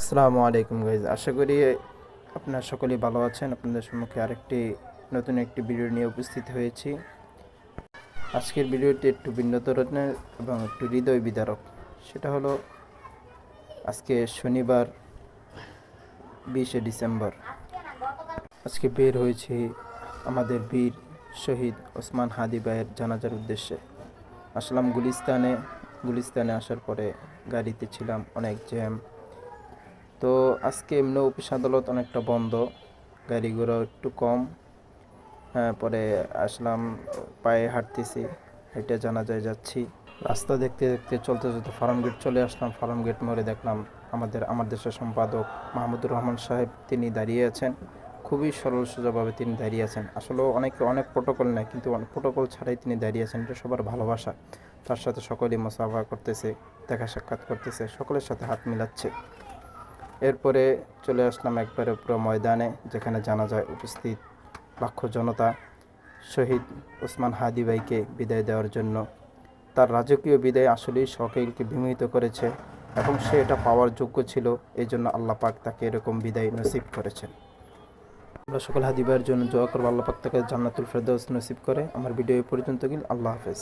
আসসালামু আলাইকুম গাইজ, আশা করি আপনারা সকলেই ভালো আছেন। আপনাদের সম্মুখে আরেকটি নতুন একটি ভিডিও নিয়ে উপস্থিত হয়েছি। আজকের ভিডিওটি একটু ভিন্ন ধরনের এবং একটু হৃদয় বিদারক। সেটা হলো আজকে শনিবার 20শে ডিসেম্বর। আজকে বের হয়েছি আমাদের বীর শহীদ ওসমান হাদি ভাইয়ের জানাজার উদ্দেশ্যে। আসলাম গুলিস্তানে আসার পরে গাড়িতে ছিলাম, অনেক জ্যাম। তো আজকে এমনি অফিস আদালত অনেকটা বন্ধ, গাড়ি ঘোড়া একটু কম। পরে আসলাম, পায়ে হাঁটতেছি, হেঁটে জানাজায় যাচ্ছি। রাস্তা দেখতে দেখতে চলতে চলতে ফার্ম গেট চলে আসলাম। ফার্ম গেট মোড়ে দেখলাম আমার দেশের সম্পাদক মাহমুদুর রহমান সাহেব, তিনি দাঁড়িয়ে আছেন। খুবই সরল সোজাভাবে তিনি দাঁড়িয়ে আছেন। আসলে অনেকে অনেক প্রোটোকল নেয়, কিন্তু অনেক প্রোটোকল ছাড়াই তিনি দাঁড়িয়ে আছেন। এটা সবার ভালোবাসা। তার সাথে সকলেই মুসাফা করতেছে, দেখা সাক্ষাৎ করতেছে, সকলের সাথে হাত মিলাচ্ছে। এরপরে চলে আসলাম একবারে পুরো ময়দানে, যেখানে জানাজায় উপস্থিত লাখো জনতা শহীদ ওসমান হাদি ভাইকে বিদায় দেওয়ার জন্য। তার রাজকীয় বিদায় আসলেই সকলকে বিমোহিত করেছে এবং সে এটা পাওয়ার যোগ্য ছিল। এই জন্য আল্লাহ পাক তাকে এরকম বিদায় নসিব করেছেন। আমরা সকল হাদি ভাইয়ের জন্য দোয়া করবো, আল্লাহ পাক তাকে জান্নাতুল ফেরদৌস নসিব করে। আমার ভিডিও এই পর্যন্ত। আল্লাহ হাফেজ।